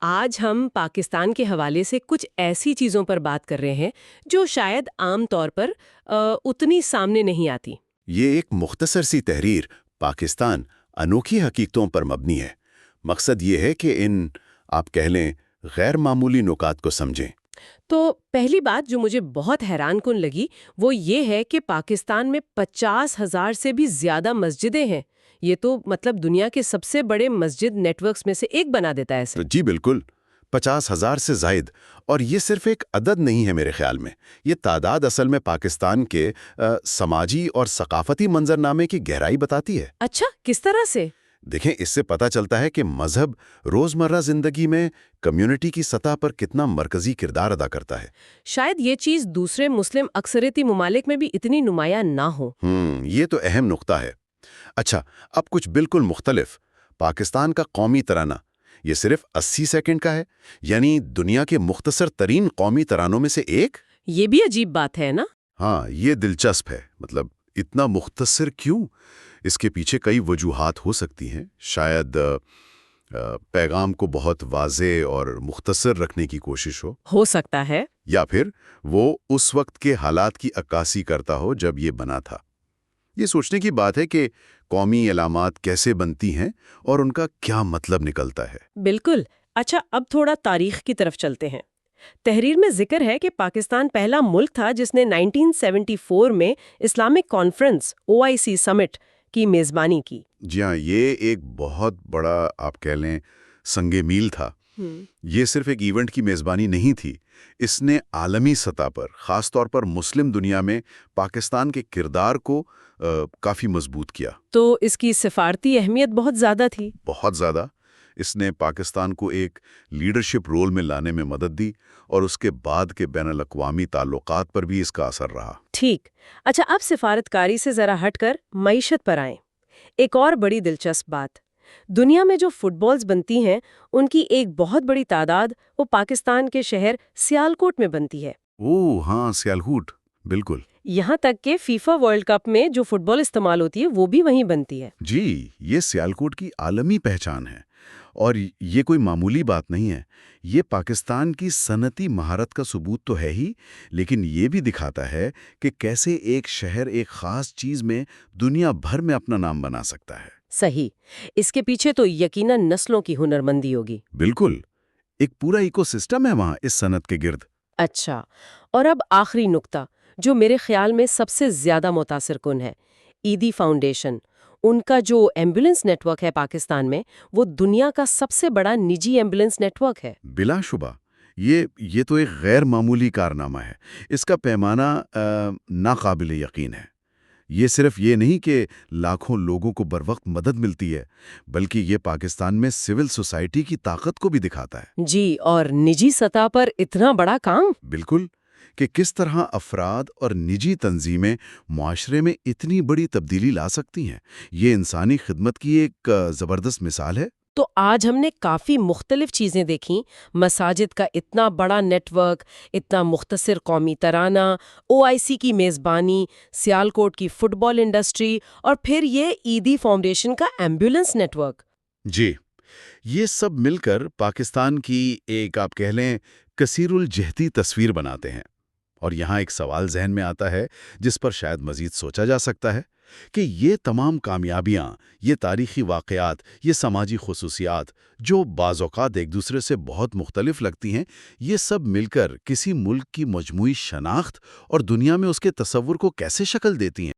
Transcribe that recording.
آج ہم پاکستان کے حوالے سے کچھ ایسی چیزوں پر بات کر رہے ہیں جو شاید عام طور پر اتنی سامنے نہیں آتی۔ یہ ایک مختصر سی تحریر پاکستان انوکھی حقیقتوں پر مبنی ہے۔ مقصد یہ ہے کہ آپ کہہ لیں غیر معمولی نکات کو سمجھیں۔ تو پہلی بات جو مجھے بہت حیران کن لگی وہ یہ ہے کہ پاکستان میں 50,000 سے بھی زیادہ مسجدیں ہیں۔ یہ تو مطلب دنیا کے سب سے بڑے مسجد نیٹ ورکس میں سے ایک بنا دیتا ہے اسے۔ تو جی بالکل، 50,000 سے زائد، اور یہ صرف ایک عدد نہیں ہے میرے خیال میں۔ یہ تعداد اصل میں پاکستان کے سماجی اور ثقافتی منظرنامے کی گہرائی بتاتی ہے۔ اچھا، کس طرح سے؟ دیکھیں، اس سے پتہ چلتا ہے کہ مذہب روزمرہ زندگی میں کمیونٹی کی سطح پر کتنا مرکزی کردار ادا کرتا ہے۔ شاید یہ چیز دوسرے مسلم اکثریتی ممالک میں بھی اتنی نمایاں نہ ہو۔ یہ تو اہم نقطہ ہے۔ اچھا، اب کچھ بالکل مختلف۔ پاکستان کا قومی ترانہ یہ صرف 80 سیکنڈ کا ہے، یعنی دنیا کے مختصر ترین قومی ترانوں میں سے ایک۔ یہ بھی عجیب بات ہے نا؟ ہاں، یہ دلچسپ ہے۔ مطلب اتنا مختصر کیوں؟ اس کے پیچھے کئی وجوہات ہو سکتی ہیں۔ شاید پیغام کو بہت واضح اور مختصر رکھنے کی کوشش ہو سکتا ہے۔ یا پھر وہ اس وقت کے حالات کی عکاسی کرتا ہو جب یہ بنا تھا۔ یہ سوچنے کی بات ہے کہ قومی علامات کیسے بنتی ہیں اور ان کا کیا مطلب نکلتا ہے۔ بالکل۔ اچھا، اب تھوڑا تاریخ کی طرف چلتے ہیں۔ تحریر میں ذکر ہے کہ پاکستان پہلا ملک تھا جس نے 1974 میں اسلامک کانفرنس OIC سمٹ کی میزبانی کی۔ جی ہاں، یہ ایک بہت بڑا آپ کہہ لیں سنگ میل تھا۔ یہ صرف ایک ایونٹ کی میزبانی نہیں تھی، اس نے عالمی سطح پر، خاص طور پر مسلم دنیا میں پاکستان کے کردار کو کافی مضبوط کیا۔ تو اس کی سفارتی اہمیت بہت زیادہ تھی۔ بہت زیادہ۔ اس نے پاکستان کو ایک لیڈرشپ رول میں لانے میں مدد دی، اور اس کے بعد کے بین الاقوامی تعلقات پر بھی اس کا اثر رہا۔ ٹھیک۔ اچھا، اب سفارتکاری سے ذرا ہٹ کر معیشت پر آئیں۔ ایک اور بڑی دلچسپ بات، دنیا میں جو فٹ بالز بنتی ہیں ان کی ایک بہت بڑی تعداد وہ پاکستان کے شہر سیالکوٹ میں بنتی ہے۔ ہاں، سیالکوٹ، بالکل۔ یہاں تک کہ فیفا ورلڈ کپ میں جو فٹ بال استعمال ہوتی ہے وہ بھی وہیں بنتی ہے۔ جی، یہ سیالکوٹ کی عالمی پہچان ہے، اور یہ کوئی معمولی بات نہیں ہے۔ یہ پاکستان کی صنعتی مہارت کا ثبوت تو ہے ہی، لیکن یہ بھی دکھاتا ہے کہ کیسے ایک شہر ایک خاص چیز میں دنیا بھر میں اپنا نام بنا سکتا ہے۔ صحیح۔ اس کے پیچھے تو یقیناً نسلوں کی ہنرمندی ہوگی۔ بالکل، ایک پورا ایکو سسٹم ہے وہاں اس صنعت کے گرد۔ اچھا، اور اب آخری نقطہ جو میرے خیال میں سب سے زیادہ متاثر کن ہے، ایدی فاؤنڈیشن۔ ان کا جو ایمبولینس نیٹ ورک ہے پاکستان میں، وہ دنیا کا سب سے بڑا نجی ایمبولینس نیٹ ورک ہے۔ بلا شبہ، یہ تو ایک غیر معمولی کارنامہ ہے۔ اس کا پیمانہ ناقابل یقین ہے۔ یہ صرف یہ نہیں کہ لاکھوں لوگوں کو بروقت مدد ملتی ہے، بلکہ یہ پاکستان میں سول سوسائٹی کی طاقت کو بھی دکھاتا ہے۔ جی، اور نجی سطح پر اتنا بڑا کام۔ بالکل، کہ کس طرح افراد اور نجی تنظیمیں معاشرے میں اتنی بڑی تبدیلی لا سکتی ہیں۔ یہ انسانی خدمت کی ایک زبردست مثال ہے۔ تو آج ہم نے کافی مختلف چیزیں دیکھیں، مساجد کا اتنا بڑا نیٹ ورک، اتنا مختصر قومی ترانہ، OIC کی میزبانی، سیالکوٹ کی فٹ بال انڈسٹری، اور پھر یہ ایدی فاؤنڈیشن کا ایمبولینس نیٹ ورک۔ جی، یہ سب مل کر پاکستان کی ایک آپ کہہ لیں کثیر الجہتی تصویر بناتے ہیں۔ اور یہاں ایک سوال ذہن میں آتا ہے جس پر شاید مزید سوچا جا سکتا ہے کہ یہ تمام کامیابیاں، یہ تاریخی واقعات، یہ سماجی خصوصیات جو بعض اوقات ایک دوسرے سے بہت مختلف لگتی ہیں، یہ سب مل کر کسی ملک کی مجموعی شناخت اور دنیا میں اس کے تصور کو کیسے شکل دیتی ہیں؟